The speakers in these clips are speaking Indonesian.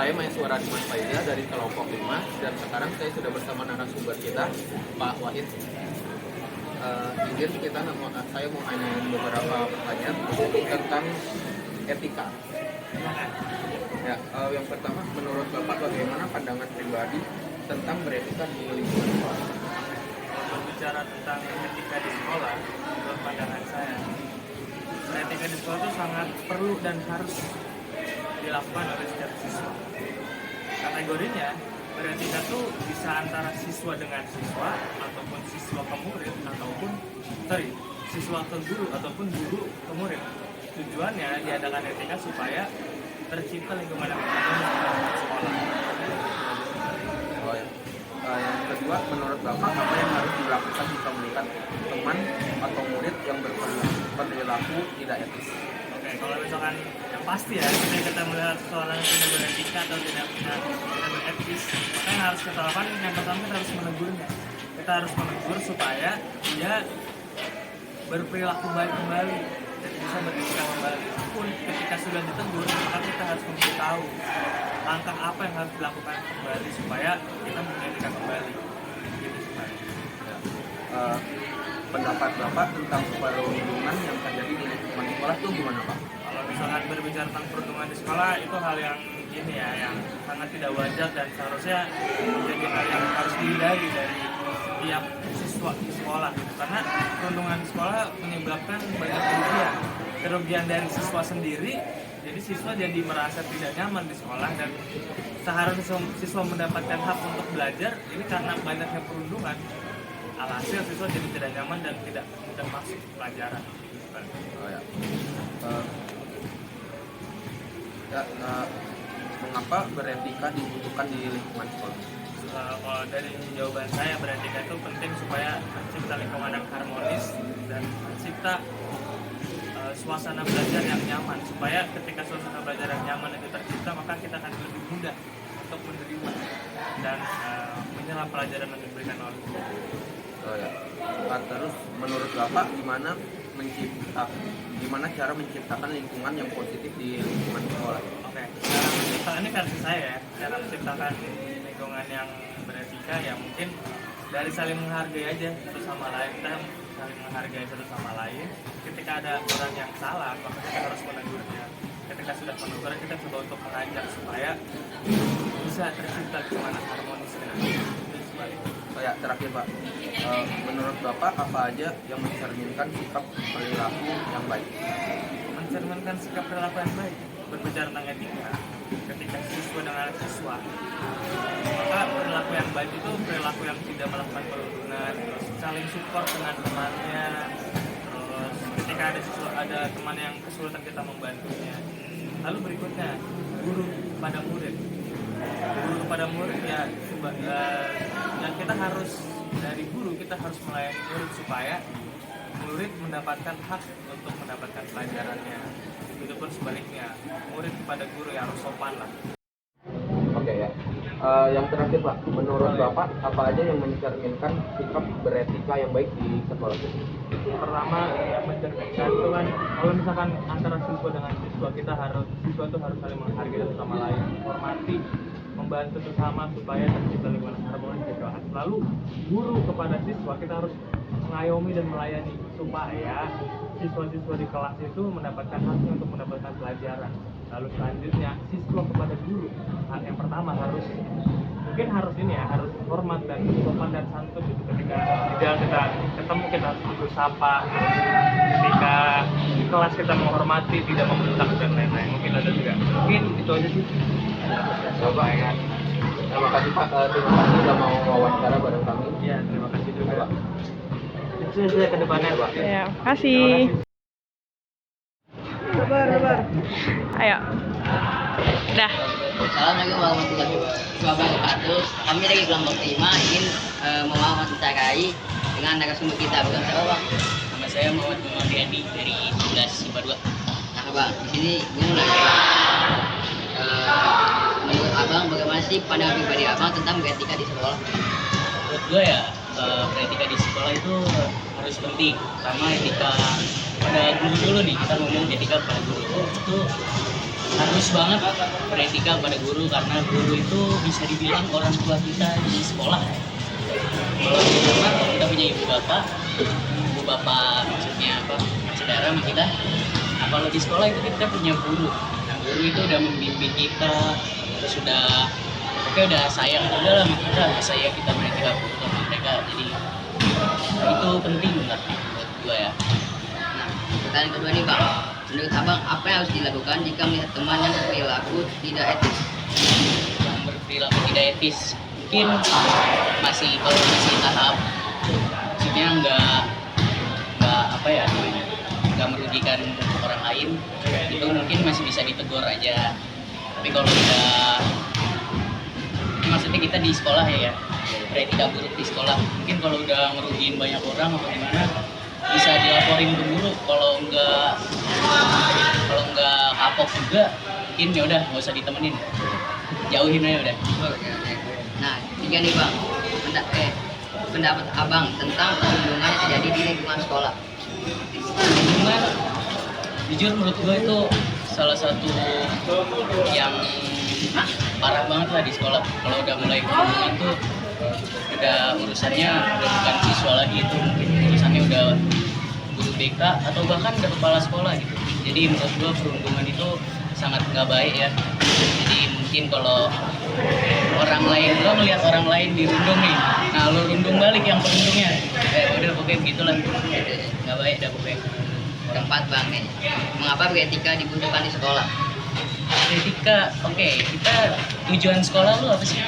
Saya Maeswara Dimas Faiza dari kelompok 5 dan sekarang saya sudah bersama narasumber kita, Pak Wahid. Izin saya mau nanya beberapa pertanyaan tentang etika. Ya, yang pertama, menurut Bapak bagaimana pandangan pribadi tentang beretika di lingkungan sekolah? Berbicara tentang etika di sekolah, menurut pandangan saya, etika di sekolah itu sangat perlu dan harus dilakukan oleh setiap siswa. Kategorinya, beretika itu bisa antara siswa dengan siswa, ataupun siswa ke murid, ataupun siswa ke guru, ataupun guru ke murid. Tujuannya diadakan etika supaya tercipta lingkungan yang baik di sekolah. Yang kedua, menurut Bapak apa yang harus dilakukan jika melihat teman atau murid yang berperilaku tidak etis? Oke, kalau misalkan yang pasti ya, ketika kita melihat seseorang yang tidak beretika atau tidak beretis, maka yang harus kita lakukan, yang pertama kita harus menegurnya. Kita harus menegur supaya dia berperilaku baik kembali dan bisa beretika kembali. Pun ketika sudah ditegur, maka kita harus memberitahu langkah apa yang harus dilakukan kembali supaya kita beretika kembali. Gitu sebenarnya. Pendapat Bapak tentang perundungan yang terjadi di lingkungan sekolah itu gimana, Pak? Kalau misalkan berbicara tentang perundungan di sekolah, itu hal yang yang sangat tidak wajar dan seharusnya menjadi hal yang harus dihindari dari setiap siswa di sekolah. Karena perundungan di sekolah menyebabkan banyak kerugian dari siswa sendiri. Jadi siswa jadi merasa tidak nyaman di sekolah dan seharusnya siswa mendapatkan hak untuk belajar. Ini karena banyaknya perundungan. Alhasil siswa jadi tidak nyaman dan tidak mudah masuk pelajaran. Mengapa beretika dibutuhkan di lingkungan sekolah? Kalau dari jawaban saya, beretika itu penting supaya tercipta lingkungan yang harmonis dan tercipta suasana belajar yang nyaman. Supaya ketika suasana belajar yang nyaman itu tercipta, maka kita akan lebih mudah untuk menerima dan menyerap pelajaran yang diberikan oleh guru. Terus menurut Bapak gimana cara menciptakan lingkungan yang positif di lingkungan sekolah? Oke, cara menciptakan ini versi saya ya. Cara menciptakan lingkungan yang beretika ya mungkin dari saling menghargai aja satu sama lain. Kita saling menghargai satu sama lain. Ketika ada orang yang salah, maka kita harus menegurnya. Ketika sudah menegur, kita coba untuk mengajak supaya bisa tercipta lingkungan harmonis dengan Terakhir, Pak, menurut Bapak apa aja yang mencerminkan sikap perilaku yang baik? Mencerminkan sikap perilaku yang baik, berbicara tentang etika, ketika siswa dengan siswa, maka perilaku yang baik itu perilaku yang tidak melakukan perundungan, terus saling support dengan temannya, terus ketika ada teman yang kesulitan kita membantunya. Lalu berikutnya, guru kepada murid ya kita harus dari guru kita harus melayani murid supaya murid mendapatkan hak untuk mendapatkan pelajarannya. Begitupun sebaliknya, murid kepada guru yang harus sopan lah. Oke ya. Yang terakhir, Pak, menurut Bapak apa aja yang mencerminkan sikap beretika yang baik di sekolah? Yang pertama yang mencerminkan itu kan kalau misalkan antara siswa dengan siswa siswa itu harus saling menghargai satu sama lain, menghormati, membantu bersama supaya tercipta lingkungan harmonis di kelas. Lalu guru kepada siswa kita harus mengayomi dan melayani supaya siswa-siswa di kelas itu mendapatkan haknya untuk mendapatkan pelajaran. Lalu selanjutnya siswa kepada guru, hal yang pertama harus hormat dan sopan dan santun gitu. Ketika di jalan kita ketemu kita harus duduk sapa, ketika di kelas kita menghormati, tidak membentak dan lain-lain. Mungkin itu aja sih. Coba ya. Terima kasih, Pak. Terima kasih sudah mau wawancara bareng kami. Ya, terima kasih juga, Pak. Sukses ke depannya, Pak. Ya, kasih. Lebar. Ayo. Dah. Assalamualaikum warahmatullahi wabarakatuh. Kami dari kelompok 5 ingin mewawancarai dengan narasumber kita. Bukan siapa, Bang? Nama saya Muhammad Muhammadi dari 1152. Nah, Bang, di sini gue mulai. Menurut Abang, bagaimana sih pandangan pribadi Abang tentang beretika di sekolah? Menurut gue ya, beretika di sekolah itu harus penting. Sama etika pada guru dulu nih, kita ngomong etika pada guru itu harus banget beretika pada guru, karena guru itu bisa dibilang orang tua kita di sekolah. Kalau di rumah kita punya ibu bapak maksudnya apa, saudara sama kita. Nah kalau di sekolah itu kita punya guru. Nah guru itu udah membimbing kita, terus udah sayang juga lah sama kita, saya kita beretika sama mereka. Jadi itu penting lah buat gua ya. Nah, pertanyaan kedua nih Bang, menurut Abang apa yang harus dilakukan jika melihat teman yang berperilaku tidak etis? Yang berperilaku tidak etis mungkin kalau masih tahap maksudnya nggak apa ya namanya, nggak merugikan orang lain, itu mungkin masih bisa ditegur aja. Tapi kalau udah, maksudnya kita di sekolah ya beretika buruk di sekolah, mungkin kalau udah ngerugiin banyak orang atau gimana bisa dilaporin ke guru. Kalau nggak kapok juga mungkin ya udah nggak usah ditemenin, jauhin aja udah. Oke. Nah, tiga nih Bang, pendapat Abang tentang perundungan yang terjadi di lingkungan sekolah. Cuman jujur menurut gue itu salah satu yang parah banget lah di sekolah. Kalau udah mulai perundungan tuh udah urusannya udah bukan siswa lagi, itu mungkin urusannya udah guru BK atau bahkan udah kepala sekolah gitu. Jadi menurut gue perundungan itu sangat nggak baik ya. Jadi mungkin kalau orang lain, lo melihat orang lain dirundung nih, nah lo rundung balik yang perundungnya, udah pokoknya begitulah, nggak baik dah pokoknya. Keempat Bang nih, mengapa beretika dibutuhkan di sekolah? Etika, oke, kita tujuan sekolah lo apa sih?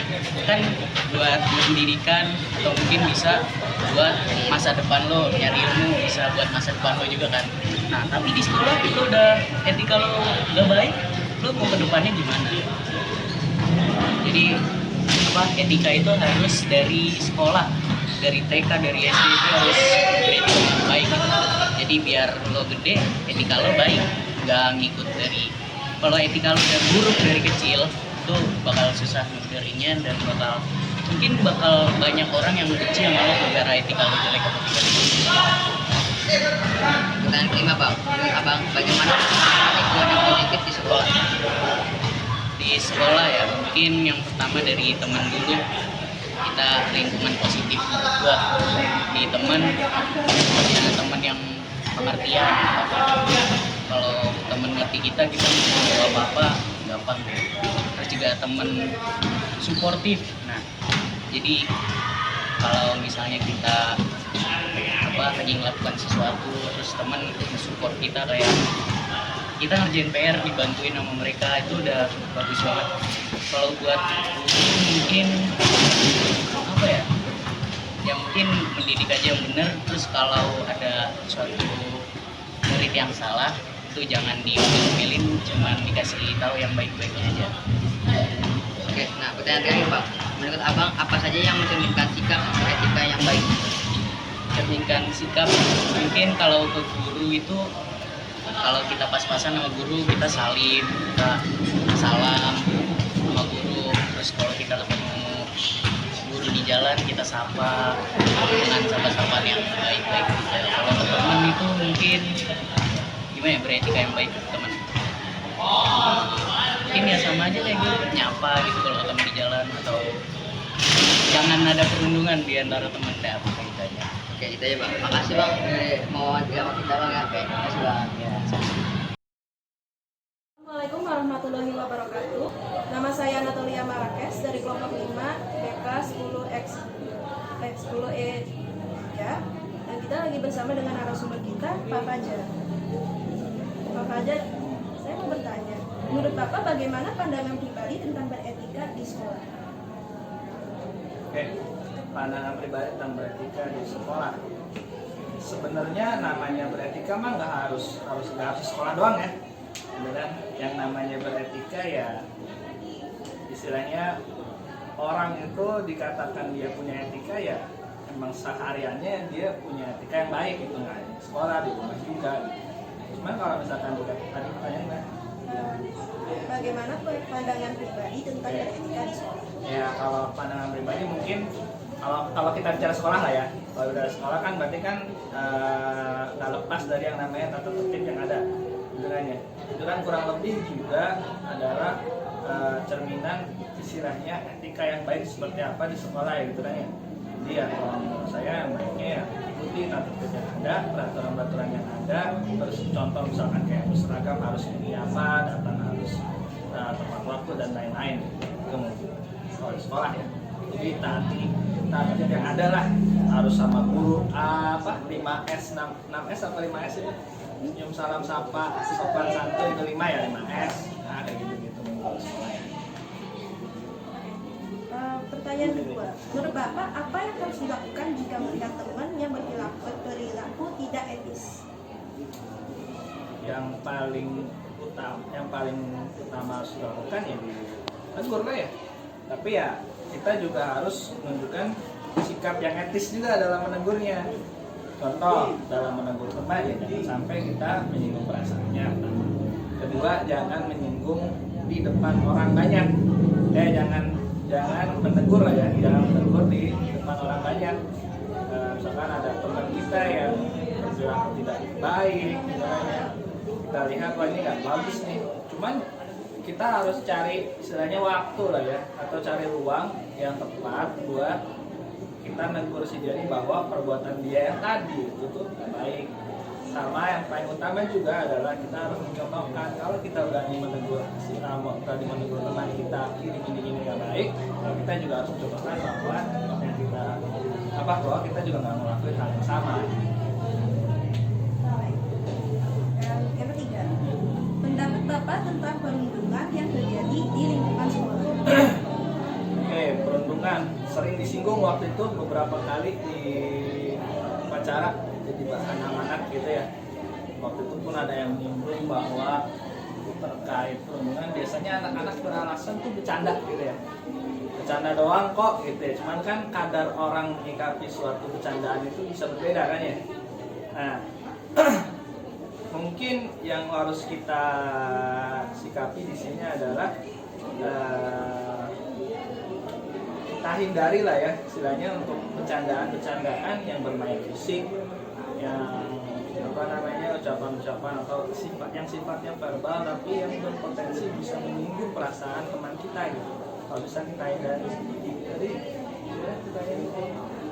Kan buat pendidikan atau mungkin bisa buat masa depan lo, nyari ilmu, bisa buat masa depan lo juga kan. Nah tapi di sekolah itu udah etika lo gak baik, lo mau ke depannya gimana? Jadi etika itu harus dari sekolah, dari TK, dari SD itu harus beretika yang baik. Jadi biar lo gede, etika lo baik, nggak ngikut dari. Kalau etika lo udah buruk dari kecil, itu bakal susah ngedarinya dan bakal banyak orang yang benci sama lo gara-gara etika lo jelek atau tidak. Pertanyaan kelima Bang, menurut Abang bagaimana lingkungan yang positif di sekolah? Di sekolah ya mungkin yang pertama dari teman dulu, kita lingkungan positif menurut gua di teman yang pengertian. Kalau teman ngerti kita mau apa gampang. Terus juga teman suportif. Nah jadi kalau misalnya kita lagi ngelakukan sesuatu terus teman mensupport kita, kayak kita ngerjain PR dibantuin sama mereka, itu udah bagus banget. Kalau buat mungkin mungkin mendidik aja yang bener. Terus kalau ada suatu murid yang salah itu jangan diomelin, cuman dikasih tahu yang baik-baiknya aja. Oke, nah pertanyaan terakhir Bang, menurut Abang apa saja yang mencerminkan sikap etika yang baik? Cerminkan sikap mungkin kalau ke guru itu, kalau kita pas-pasan sama guru kita salim, kita salam sama guru. Terus kalau kita ketemu guru di jalan kita sapa dengan sapa-sapaan yang baik-baik. Kalau ke teman itu mungkin gimana ya, beretika yang baik ke teman. Mungkin ya sama aja kayak gitu, nyapa gitu kalau ketemu di jalan, atau jangan ada perundungan di antara teman, dah gitu aja. Oke, itu aja Bang. Makasih Bang mau sama kita Bang ya. Oke, makasih Bang. Assalamualaikum warahmatullahi wabarakatuh. Nama saya Natalia Marakes dari kelompok 5 BK 10E ya. Dan kita lagi bersama dengan narasumber kita, Pak Fajar. Pak Fajar, saya mau bertanya, menurut Bapak bagaimana pandangan pribadi tentang beretika di sekolah? Oke, pandangan pribadi tentang beretika di sekolah. Sebenarnya namanya beretika mah nggak harus di sekolah doang ya. Beneran, yang namanya beretika ya istilahnya orang itu dikatakan dia punya etika ya emang sehariannya dia punya etika yang baik gitu, nggak di sekolah, di rumah juga. Cuman kalau misalkan tadi pertanyaannya Bagaimana pandangan pribadi tentang beretika di sekolah? ya, kalau pandangan pribadi mungkin kalau kita bicara sekolah lah ya, kalau udah sekolah kan berarti kan nggak lepas dari yang namanya tata tertib yang ada. istilahnya. Itu kan kurang lebih juga adalah cerminan istilahnya etika yang baik seperti apa di sekolah ya gitu kan ya. Jadi ya kalau menurut saya baiknya ya ikuti tata tertib yang ada, peraturan-peraturan yang ada. Terus contoh misalkan kayak seragam harus ini apa, datang harus tepat waktu dan lain-lain. Itu mungkin kalau di sekolah ya. Jadi taati yang ada lah, harus sama guru 5S 6S atau 5S itu senyum salam sapa sopan santun itu 5 ya 5S. Nah kayak gitu menurut sekolah ya. Pertanyaan kedua, menurut Bapak apa yang harus dilakukan jika melihat teman yang berperilaku tidak etis? Yang paling utama harus dilakukan ya ditegur lah ya. Tapi ya kita juga harus menunjukkan sikap yang etis juga dalam menegurnya. Contoh dalam menegur teman ya jangan sampai kita menyinggung perasaannya. Pertama. Kedua, jangan menyinggung di depan orang banyak. Jangan menegur lah ya, jangan menegur di depan orang banyak. Misalkan ada teman kita yang berperilaku tidak baik, misalnya kita lihat wah ini nggak bagus nih. Cuman kita harus cari istilahnya waktu lah ya, atau cari ruang yang tepat buat kita negur si dia bahwa perbuatan dia yang tadi itu tuh nggak baik. Sama yang paling utama juga adalah kita harus mencontohkan kalau kita berani menegur berani menegur teman kita ini nggak baik, kita juga harus mencontohkan bahwa kita juga nggak melakukan hal yang sama. Yang ketiga, pendapat Bapak tentang perundungan yang terjadi di lingkungan sekolah. Oke, perundungan sering disinggung waktu itu beberapa kali di upacara jadi bahan amanat gitu ya. Waktu itu pun ada yang menyinggung bahwa terkait perundungan biasanya anak-anak beralasan tuh bercanda gitu ya. Bercanda doang kok gitu ya. Cuman kan kadar orang menyikapi suatu bercandaan itu bisa berbeda kan ya. Nah, mungkin yang harus kita sikapi di sini adalah kita hindari lah ya istilahnya untuk bercandaan yang bermain fisik, yang ucapan-ucapan atau sifatnya verbal tapi yang berpotensi bisa menyinggung perasaan teman kita gitu. Kalau bisa kita hindari. Jadi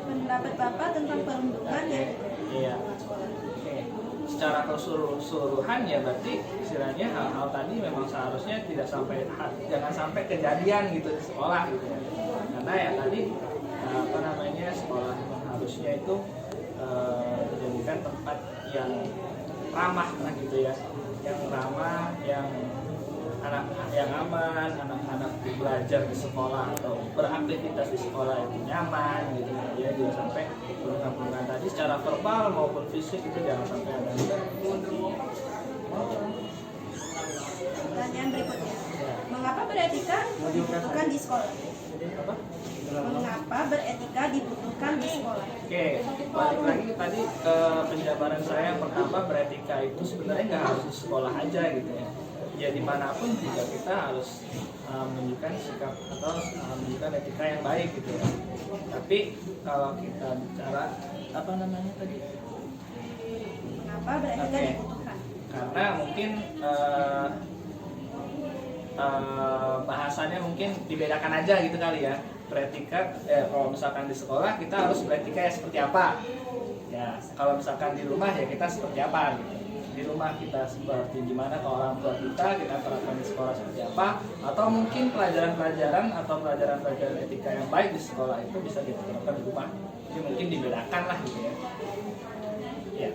pendapat Bapak tentang perundungan yang iya. Oke. Secara keseluruhan ya berarti istilahnya hal-hal tadi memang seharusnya jangan sampai kejadian gitu di sekolah gitu ya. Karena ya tadi sekolah harusnya itu dijadikan tempat yang ramah lah gitu ya, yang ramah, yang aman, anak-anak belajar di sekolah atau beraktivitas di sekolah itu nyaman gitu ya. Juga sampai perundungan tadi secara verbal maupun fisik itu jangan sampai ada. Pertanyaan berikutnya, mengapa beretika dibutuhkan di sekolah? Mengapa beretika dibutuhkan di sekolah? Oke, balik lagi tadi ke penjabaran saya yang pertama, beretika itu sebenarnya nggak harus di sekolah aja gitu ya. Ya dimanapun juga kita harus menunjukkan sikap atau menunjukkan etika yang baik gitu ya. Tapi kalau kita bicara tadi? Mengapa beretika dibutuhkan? Karena mungkin bahasannya mungkin dibedakan aja gitu kali ya. Beretika, kalau misalkan di sekolah kita harus beretika ya seperti apa? Ya, kalau misalkan di rumah ya kita seperti apa gitu. Di rumah kita seperti gimana ke orang tua kita terapkan di sekolah seperti apa, atau mungkin pelajaran-pelajaran atau pelajaran-pelajaran etika yang baik di sekolah itu bisa kita terapkan di rumah. Jadi mungkin dibedakan lah gitu ya. Ya.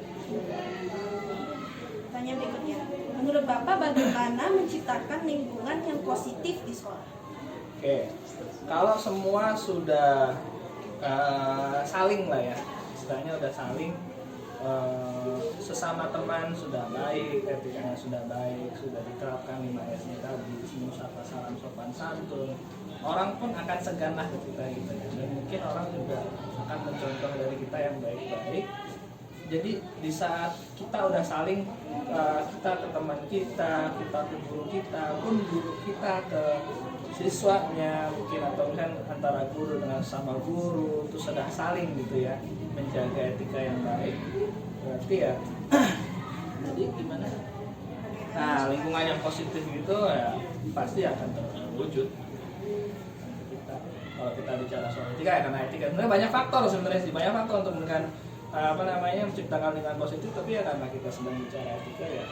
Pertanyaan berikutnya, menurut Bapak bagaimana menciptakan lingkungan yang positif di sekolah? Oke, kalau semua sudah saling lah ya, istilahnya udah saling, sesama teman sudah baik, etikanya sudah baik, sudah diterapkan 5S-nya tadi, senyum sapa salam sopan santun, orang pun akan segan lah ketika gitu ya. Dan mungkin orang juga akan mencontoh dari kita yang baik-baik. Jadi di saat kita udah saling, kita ke teman kita ke guru kita, pun guru kita ke siswanya mungkin, atau kan antara guru dengan sama guru itu sudah saling gitu ya, menjaga etika yang baik. Berarti ya jadi gimana? Nah, lingkungan yang positif gitu ya pasti akan terwujud. Kalau kita bicara soal etika ya, karena etika sebenarnya banyak faktor untuk menciptakan lingkungan positif, tapi ya karena kita sedang bicara etika ya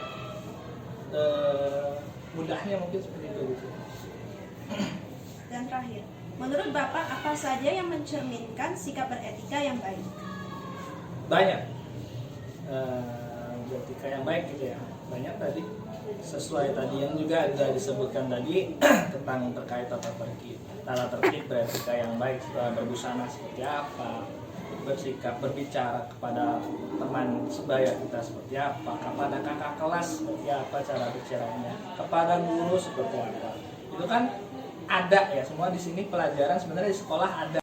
mudahnya mungkin seperti itu gitu. Dan terakhir, menurut Bapak apa saja yang mencerminkan sikap beretika yang baik? Banyak beretika yang baik gitu ya, banyak tadi sesuai tadi yang juga sudah disebutkan tadi tentang terkait tata tertib beretika yang baik, setelah berbusana seperti apa, bersikap berbicara kepada teman sebaya kita seperti apa, kepada kakak kelas seperti apa cara bicaranya, kepada guru seperti apa. Itu kan ada ya, semua di sini pelajaran sebenarnya di sekolah ada